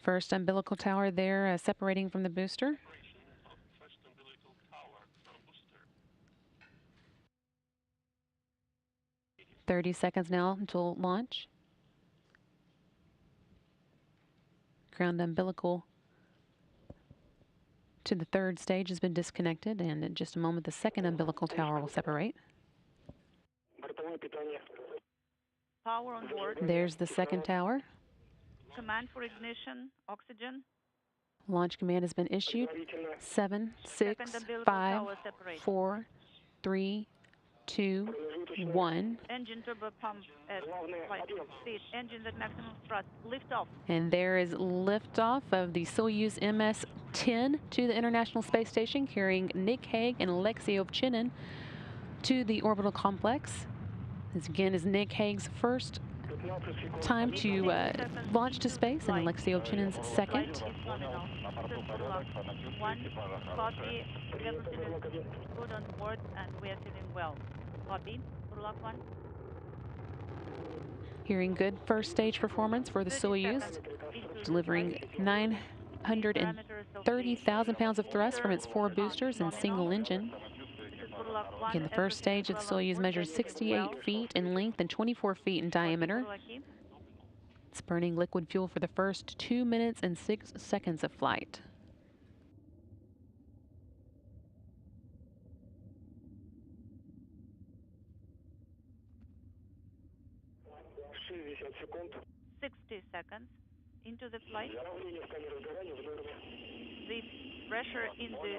First umbilical tower there separating from the booster. 30 seconds now until launch. Ground umbilical to the third stage has been disconnected, and in just a moment the second umbilical tower will separate. Power on board. There's the second tower. Command for ignition, oxygen. Launch command has been issued. 7, 6, 5, 4, 3, 2, 1. Engine turbo pump at flight speed. Engines at maximum thrust. Lift off. And there is liftoff of the Soyuz MS-10 to the International Space Station, carrying Nick Hague and Alexey Ovchinin to the orbital complex. This again is Nick Hague's first time to launch to space, and Alexey Ovchinin's second. One copy. Everything is good on board, and we are feeling well. Copy. Burlak 1. Hearing good first stage performance for the Soyuz, delivering 930,000 pounds of thrust from its 4 boosters and single engine. Again, the first stage of the Soyuz measures 68 feet in length and 24 feet in diameter. It's burning liquid fuel for the first 2 minutes and 6 seconds of flight. Seconds into the flight. The pressure in the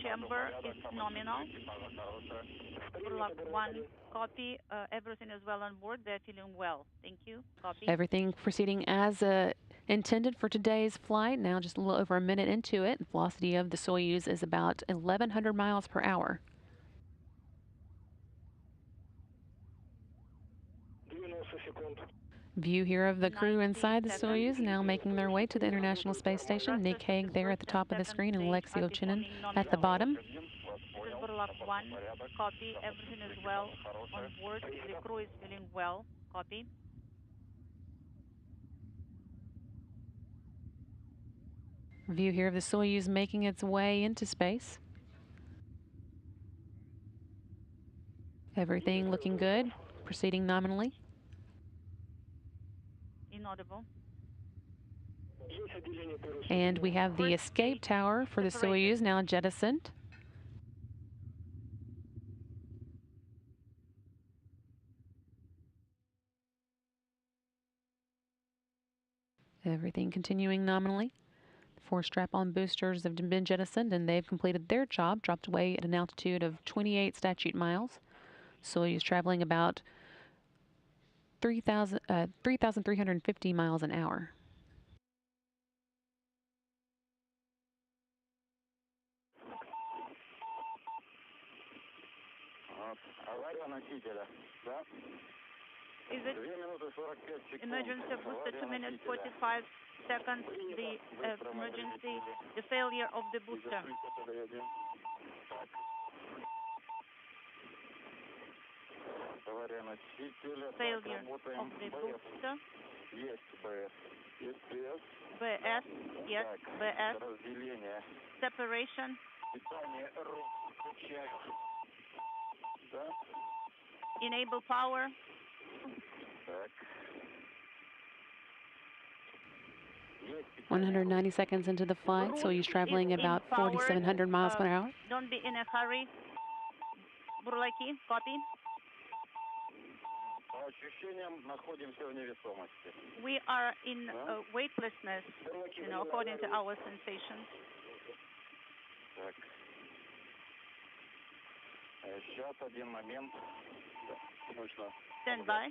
chamber is nominal. Burlak 1, copy. Everything is well on board. They're feeling well. Thank you. Copy. Everything proceeding as intended for today's flight. Now just a little over a minute into it. The velocity of the Soyuz is about 1,100 miles per hour. View here of the crew inside the Soyuz, now making their way to the International Space Station. Nick Hague there at the top of the screen, and Alexey Ovchinin at the bottom. This is Burlak 1, copy. Everything is well on board. The crew is feeling well. Copy. View here of the Soyuz making its way into space. Everything looking good, proceeding nominally. Inaudible. And we have the escape tower for the Soyuz now jettisoned. Everything continuing nominally. 4 strap-on boosters have been jettisoned, and they've completed their job, dropped away at an altitude of 28 statute miles. Soyuz traveling about 3,350 miles an hour. Is it emergency booster 2 minutes 45 seconds? The emergency, the failure of the booster. Failure of the booster. BS, yes, BS. Separation. Enable power. 190 seconds into the flight, so he's traveling about 4,700 miles per hour. Don't be in a hurry. Burlaki, copy. We are in weightlessness, according to our sensations. Stand by.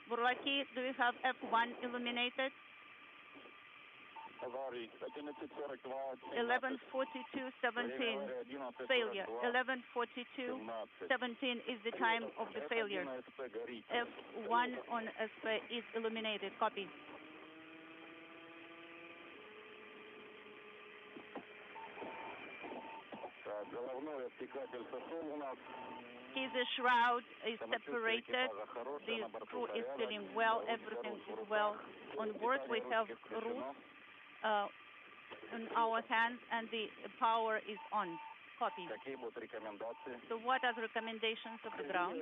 Burlaki, do you have F1 illuminated? 11:42:17. Failure. 11:42:17 is the time of the failure. F1 on SP is illuminated. Copy. His shroud is separated. The crew is feeling well. Everything is well on board. We have routes in our hands, and the power is on. Copy. So what are the recommendations of the ground?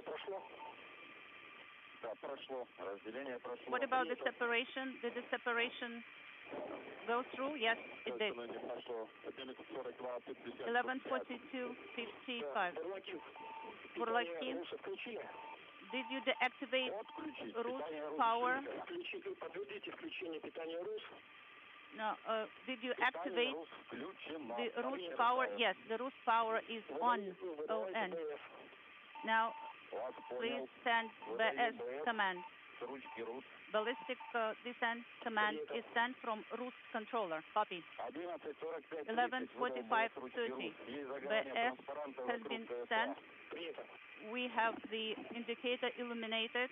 What about the separation? Did the separation go through? Yes, it did. 11:42:55. Burlaki, did you deactivate Rus power? No. Did you activate the Rus power? Yes, the Rus power is on. ON. Now, please send BS command. Ballistic descent command is sent from Rus controller. Copy. 11:45:30. BS has been sent. We have the indicator illuminated.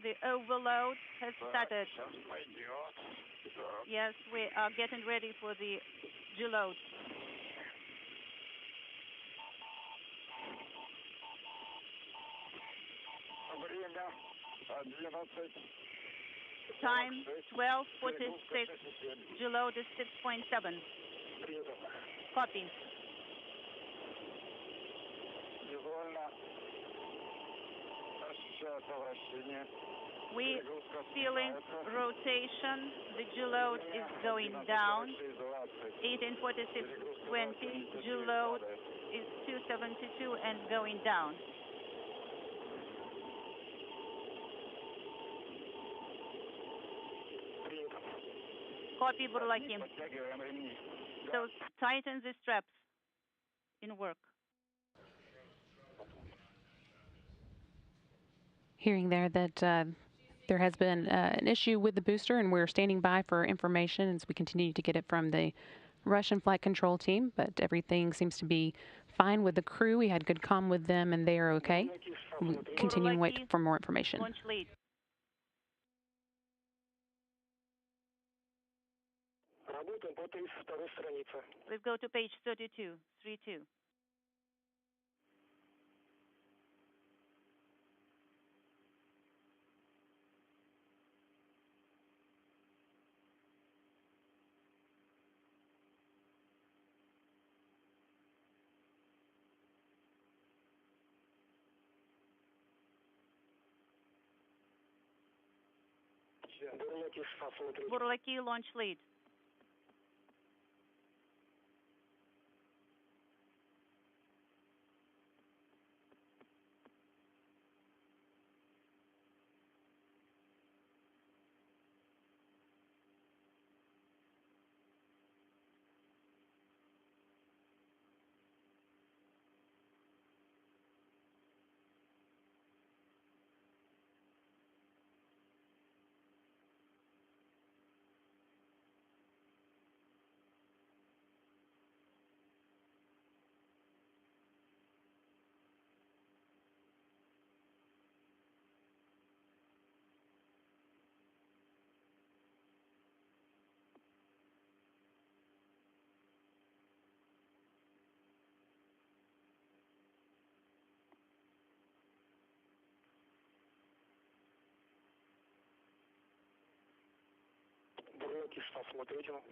The overload has started. Yes, we are getting ready for the deload. Time 12:46. Deload is 6.7. Copy. We feeling rotation. The deload is going down. 18:46:20. Deload is 272 and going down. Copy, Burlaki. So tighten the straps in work. Hearing there that there has been an issue with the booster, and we're standing by for information as we continue to get it from the Russian flight control team, but everything seems to be fine with the crew. We had good comm with them, and they are okay. We continue to wait for more information. Launch lead. Let's go to page 32, 32. Burlaki, launch lead.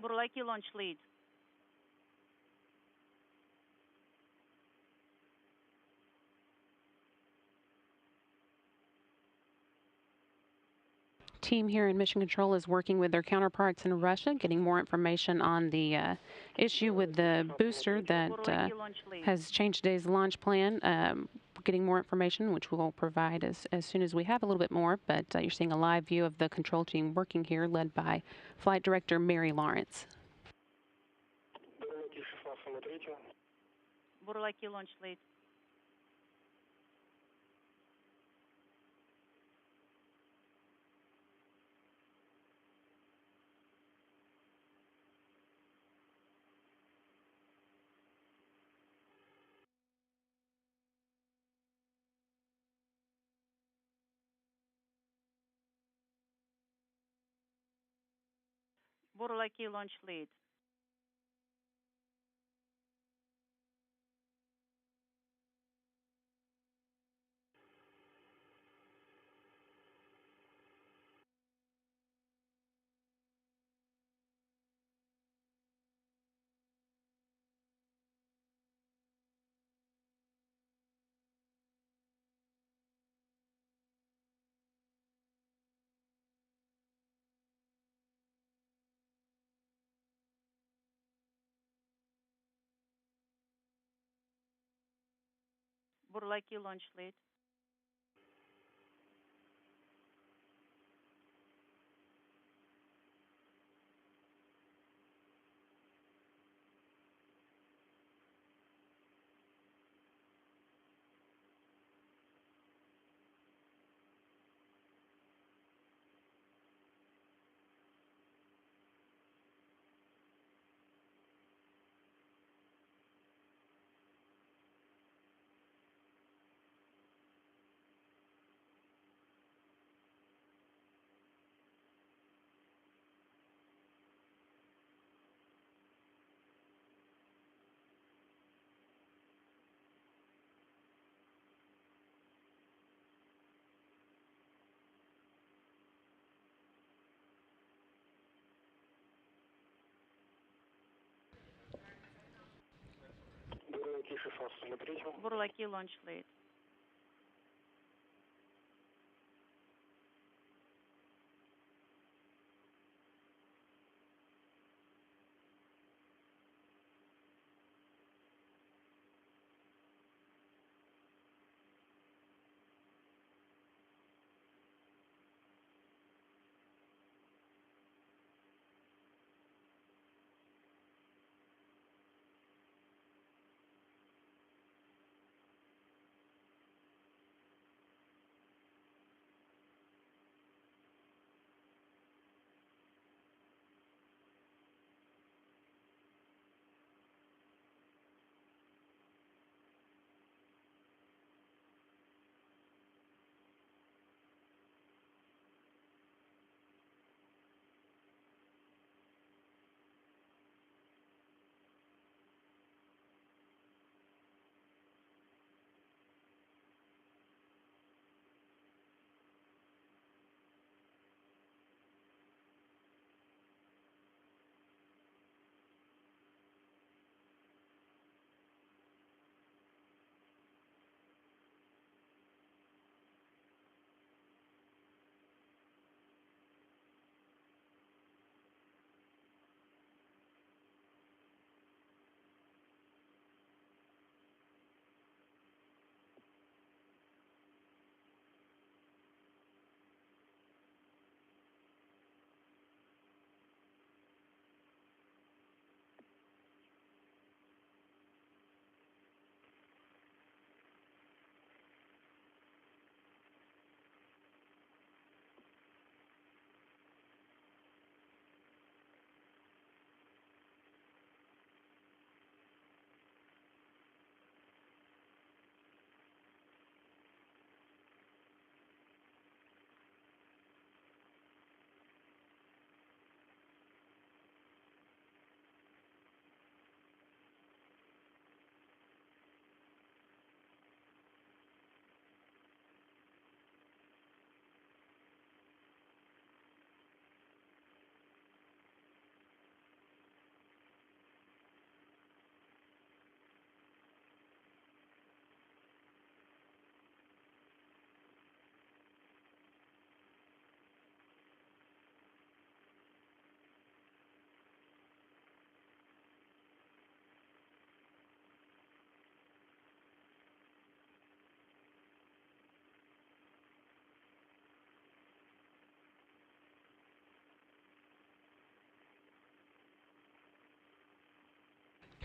Burlaki, launch lead. Team here in Mission Control is working with their counterparts in Russia, getting more information on the issue with the booster that has changed today's launch plan. Getting more information, which we'll provide as soon as we have a little bit more. But you're seeing a live view of the control team working here, led by Flight Director Mary Lawrence. Burlaki, launch lead. Burlaki launch lead. Burlaki launch lead. Burlaki launch lead.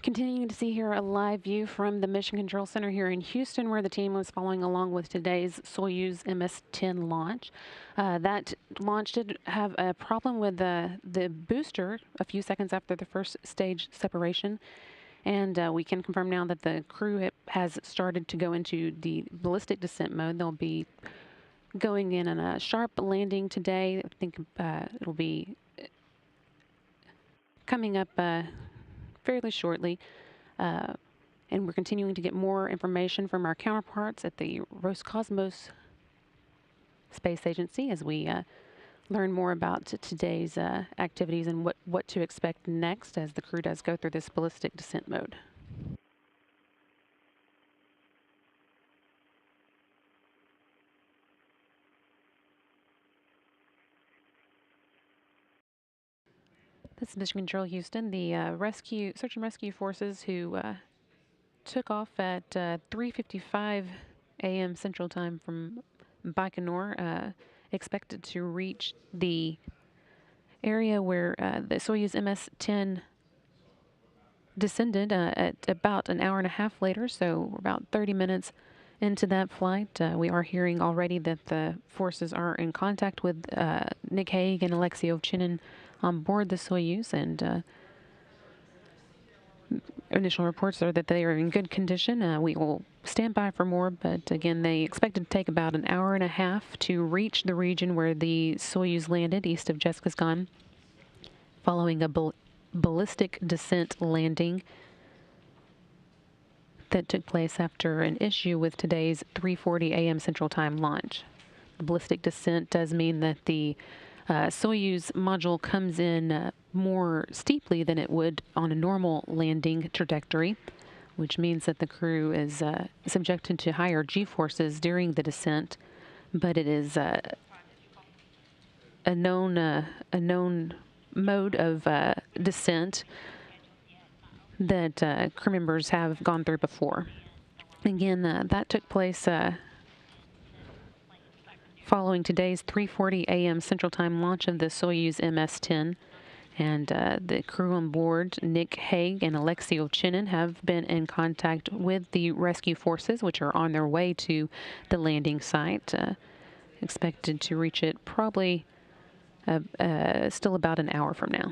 Continuing to see here a live view from the Mission Control Center here in Houston, where the team was following along with today's Soyuz MS-10 launch. That launch did have a problem with the booster a few seconds after the first stage separation. And we can confirm now that the crew has started to go into the ballistic descent mode. They'll be going in on a sharp landing today. I think it'll be coming up fairly shortly. And we're continuing to get more information from our counterparts at the Roscosmos Space Agency as we learn more about today's activities and what to expect next as the crew does go through this ballistic descent mode. This is Mission Control Houston. The search and rescue forces who took off at 3:55 a.m. Central Time from Baikonur expected to reach the area where the Soyuz MS-10 descended at about an hour and a half later, so we're about 30 minutes into that flight. We are hearing already that the forces are in contact with Nick Hague and Alexey Ovchinin on board the Soyuz, and initial reports are that they are in good condition. We will stand by for more, but again, they expected to take about an hour and a half to reach the region where the Soyuz landed east of Kazakhstan, following a ballistic descent landing that took place after an issue with today's 3:40 a.m. Central Time launch. The ballistic descent does mean that the Soyuz module comes in more steeply than it would on a normal landing trajectory, which means that the crew is subjected to higher G-forces during the descent, but it is a known mode of descent that crew members have gone through before. Again, that took place following today's 3:40 a.m. Central Time launch of the Soyuz MS-10. And the crew on board, Nick Hague and Alexey Ovchinin, have been in contact with the rescue forces, which are on their way to the landing site. Expected to reach it probably still about an hour from now.